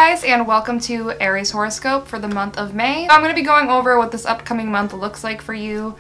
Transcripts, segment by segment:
guys, and welcome to Aries Horoscope for the month of May. I'm going to be going over what this upcoming month looks like for you.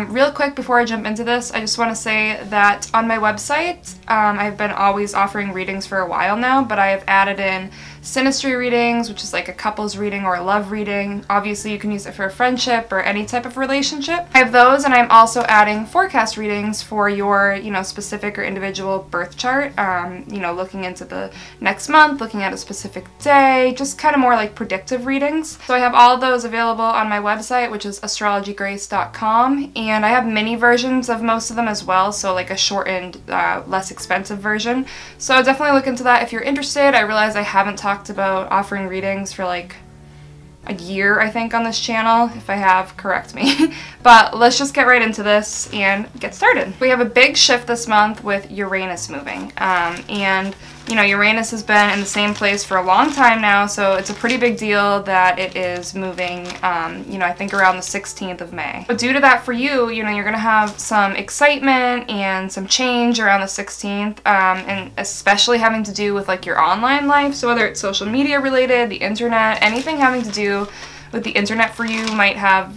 Real quick before I jump into this, I just want to say that on my website, I've been always offering readings for a while now, but I have added in synastry readings, which is like a couples reading or a love reading. Obviously, you can use it for a friendship or any type of relationship. I have those, and I'm also adding forecast readings for your, specific or individual birth chart. Looking into the next month, looking at a specific day, just kind of more like predictive readings. So I have all of those available on my website, which is astrologygrace.com, and I have mini versions of most of them as well, so like a shortened, less expensive version. So definitely look into that if you're interested. I realize I haven't talked about offering readings for like a year, I think, on this channel. If I have, correct me. But let's just get right into this and get started. We have a big shift this month with Uranus moving. Uranus has been in the same place for a long time now, so it's a pretty big deal that it is moving, I think around the 16th of May. But due to that for you, you're going to have some excitement and some change around the 16th, and especially having to do with like your online life. So whether it's social media related, the internet, anything having to do with the internet for you might have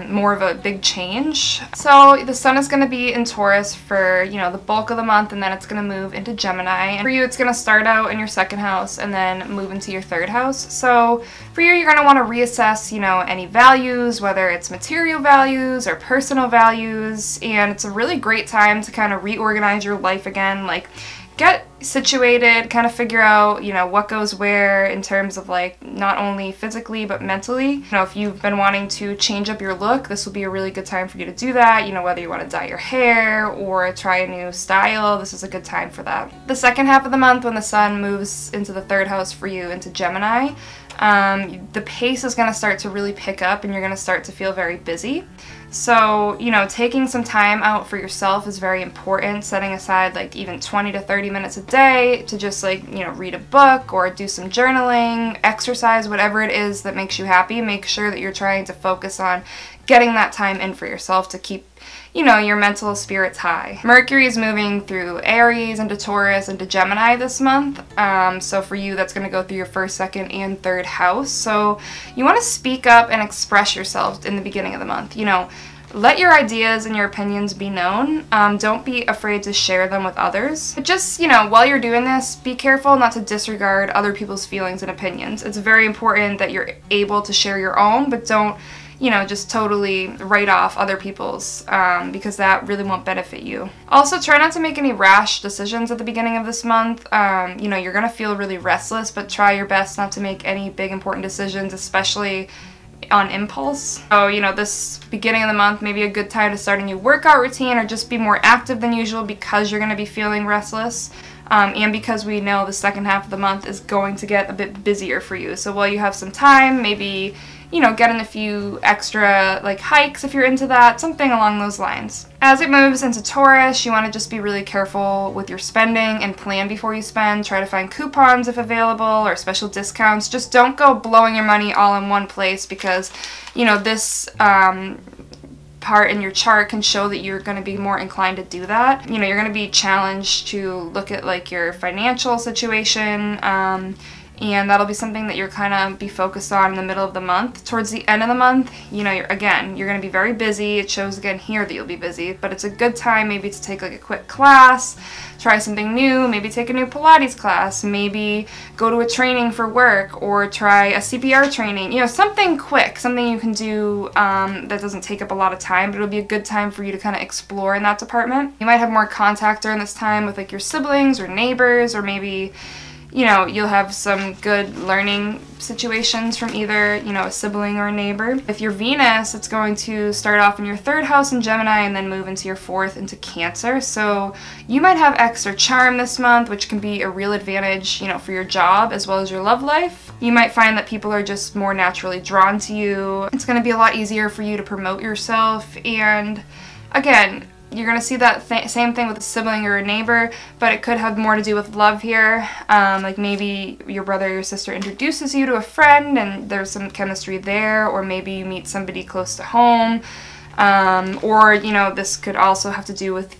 more of a big change. So the sun is going to be in Taurus for, the bulk of the month, and then it's going to move into Gemini. And for you, it's going to start out in your second house and then move into your third house. So for you, you're going to want to reassess, any values, whether it's material values or personal values. And it's a really great time to kind of reorganize your life again, like get situated, kind of figure out, what goes where in terms of like not only physically but mentally. If you've been wanting to change up your look, this will be a really good time for you to do that. Whether you want to dye your hair or try a new style, this is a good time for that. The second half of the month, when the sun moves into the third house for you, into Gemini, the pace is going to start to really pick up and you're going to start to feel very busy. So, taking some time out for yourself is very important, setting aside like even 20 to 30 minutes a day to just like, read a book or do some journaling, exercise, whatever it is that makes you happy. Make sure that you're trying to focus on getting that time in for yourself to keep your mental spirits high. Mercury is moving through Aries into Taurus into Gemini this month. So for you, that's going to go through your first, second, and third house. So you want to speak up and express yourself in the beginning of the month. Let your ideas and your opinions be known. Don't be afraid to share them with others. But just, while you're doing this, be careful not to disregard other people's feelings and opinions. It's very important that you're able to share your own, but don't just totally write off other people's, because that really won't benefit you. Also, try not to make any rash decisions at the beginning of this month. You're gonna feel really restless, but try your best not to make any big important decisions, especially on impulse. So, this beginning of the month may be a good time to start a new workout routine or just be more active than usual because you're gonna be feeling restless. And because we know the second half of the month is going to get a bit busier for you. So while you have some time, maybe get in a few extra like hikes if you're into that, something along those lines. As it moves into Taurus, you want to just be really careful with your spending and plan before you spend. Try to find coupons if available or special discounts. Just don't go blowing your money all in one place because, this part in your chart can show that you're going to be more inclined to do that. You're going to be challenged to look at like your financial situation, and that'll be something that you're kind of be focused on in the middle of the month. Towards the end of the month, you're going to be very busy. It shows again here that you'll be busy, but it's a good time maybe to take like a quick class, try something new, maybe take a new Pilates class, maybe go to a training for work or try a CPR training, something quick, something you can do that doesn't take up a lot of time, but it'll be a good time for you to kind of explore in that department. You might have more contact during this time with like your siblings or neighbors, or maybe you'll have some good learning situations from either, a sibling or a neighbor. If you're Venus, it's going to start off in your third house in Gemini and then move into your fourth into Cancer. So you might have extra charm this month, which can be a real advantage, for your job as well as your love life. You might find that people are just more naturally drawn to you. It's going to be a lot easier for you to promote yourself. And again, you're going to see that same thing with a sibling or a neighbor, but it could have more to do with love here. Like maybe your brother or your sister introduces you to a friend and there's some chemistry there, or maybe you meet somebody close to home. Or, this could also have to do with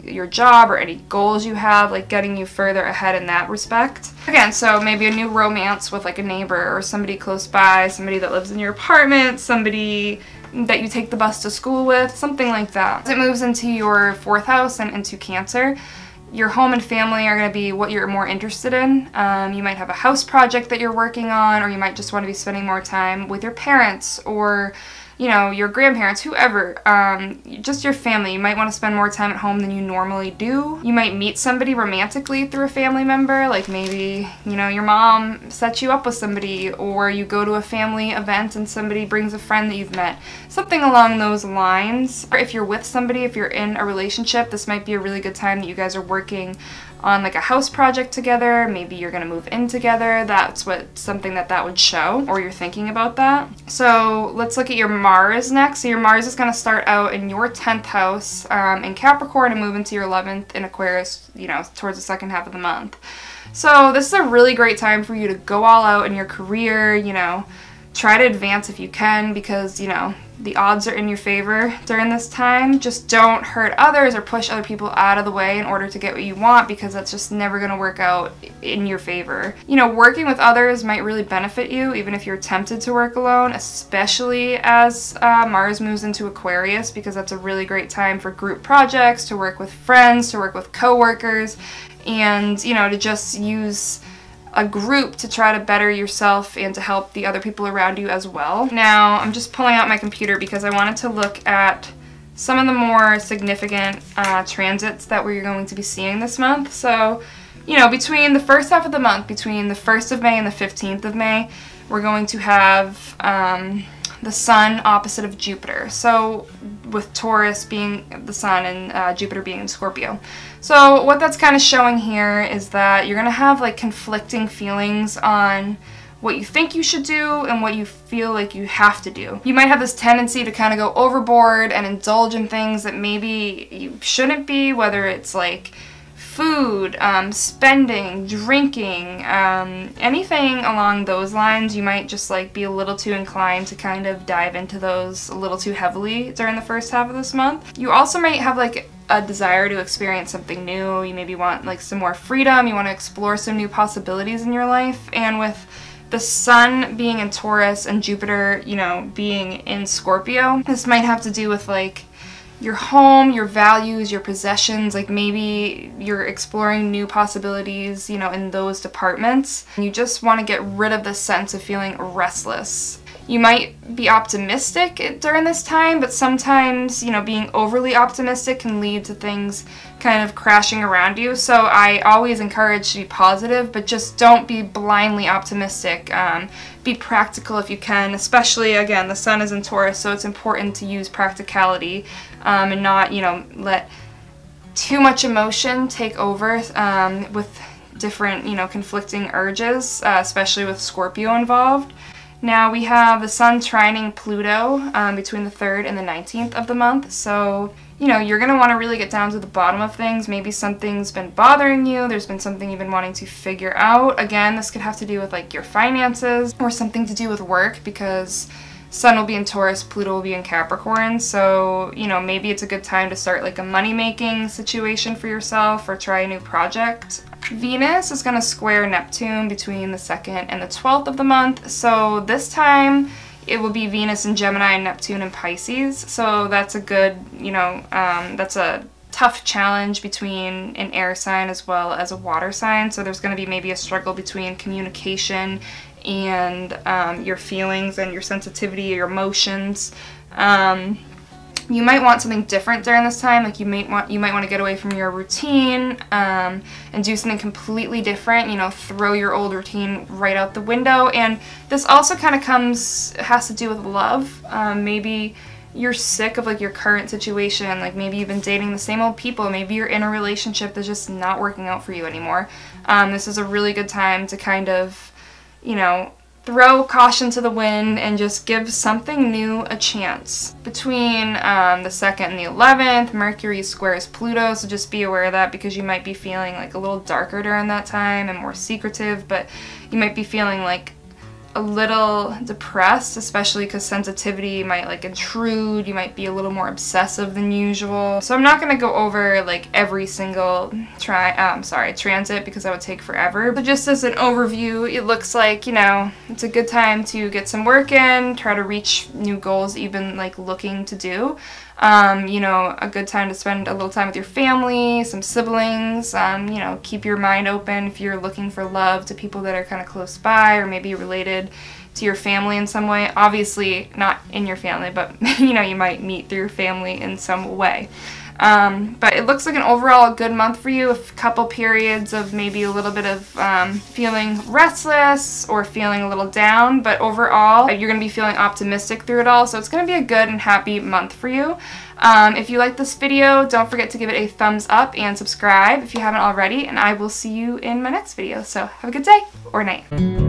your job or any goals you have, like getting you further ahead in that respect. Again, so maybe a new romance with like a neighbor or somebody close by, somebody that lives in your apartment, somebody that you take the bus to school with, something like that. As it moves into your 4th house and into Cancer, your home and family are going to be what you're more interested in. You might have a house project that you're working on, or you might just want to be spending more time with your parents or, you know, your grandparents, whoever, just your family. You might want to spend more time at home than you normally do. You might meet somebody romantically through a family member, like maybe, you know, your mom sets you up with somebody, or you go to a family event and somebody brings a friend that you've met. Something along those lines. Or if you're with somebody, if you're in a relationship, this might be a really good time that you guys are working on like a house project together. Maybe you're gonna move in together. That's something that would show, or you're thinking about that. So let's look at your Mars next. So your Mars is gonna start out in your 10th house in Capricorn and move into your 11th in Aquarius, you know, towards the 2nd half of the month. So this is a really great time for you to go all out in your career, you know, try to advance if you can, because, you know, the odds are in your favor during this time. Just don't hurt others or push other people out of the way in order to get what you want, because that's just never going to work out in your favor. You know, working with others might really benefit you, even if you're tempted to work alone, especially as Mars moves into Aquarius, because that's a really great time for group projects, to work with friends, to work with coworkers, and, you know, to just use a group to try to better yourself and to help the other people around you as well. Now, I'm just pulling out my computer because I wanted to look at some of the more significant transits that we're going to be seeing this month. So, you know, between the 1st half of the month, between the 1st of May and the 15th of May, we're going to have the Sun opposite of Jupiter. So with Taurus being the Sun and Jupiter being in Scorpio. So what that's kind of showing here is that you're going to have like conflicting feelings on what you think you should do and what you feel like you have to do. You might have this tendency to kind of go overboard and indulge in things that maybe you shouldn't be, whether it's like food, spending, drinking, anything along those lines. You might just like be a little too inclined to kind of dive into those a little too heavily during the 1st half of this month. You also might have like a desire to experience something new. You maybe want like some more freedom. You want to explore some new possibilities in your life. And with the Sun being in Taurus and Jupiter, you know, being in Scorpio, this might have to do with like your home, your values, your possessions. Like maybe you're exploring new possibilities, you know, in those departments. You just want to get rid of this sense of feeling restless. You might be optimistic during this time, but sometimes, you know, being overly optimistic can lead to things kind of crashing around you. So I always encourage to be positive, but just don't be blindly optimistic. Be practical if you can, especially, again, the Sun is in Taurus, so it's important to use practicality and not, you know, let too much emotion take over with different, you know, conflicting urges, especially with Scorpio involved. Now we have the Sun trining Pluto between the 3rd and the 19th of the month, so, you know, you're going to want to really get down to the bottom of things. Maybe something's been bothering you, there's been something you've been wanting to figure out. Again, this could have to do with like your finances or something to do with work, because Sun will be in Taurus, Pluto will be in Capricorn, so, you know, maybe it's a good time to start like a money-making situation for yourself or try a new project. Venus is going to square Neptune between the 2nd and the 12th of the month, so this time it will be Venus in Gemini and Neptune in Pisces, so that's a good, you know, that's a tough challenge between an air sign as well as a water sign, so there's going to be maybe a struggle between communication and your feelings and your sensitivity, your emotions. You might want something different during this time. Like you might want to get away from your routine and do something completely different. You know, throw your old routine right out the window. And this also kind of has to do with love. Maybe you're sick of like your current situation. Like maybe you've been dating the same old people. Maybe you're in a relationship that's just not working out for you anymore. This is a really good time to kind of, you know, throw caution to the wind and just give something new a chance. Between the 2nd and the 11th, Mercury squares Pluto, so just be aware of that, because you might be feeling like a little darker during that time and more secretive, but you might be feeling like a little depressed, especially because sensitivity might like intrude. You might be a little more obsessive than usual. So I'm not going to go over like every single transit because that would take forever. But just as an overview, it looks like, you know, it's a good time to get some work in, try to reach new goals even like looking to do. You know, a good time to spend a little time with your family, some siblings, you know, keep your mind open if you're looking for love to people that are kind of close by or maybe related to your family in some way. Obviously not in your family, but you know, you might meet through your family in some way. But it looks like an overall good month for you. A couple periods of maybe a little bit of feeling restless or feeling a little down, but overall you're going to be feeling optimistic through it all, so it's going to be a good and happy month for you. If you like this video, don't forget to give it a thumbs up and subscribe if you haven't already, and I will see you in my next video. So have a good day or night.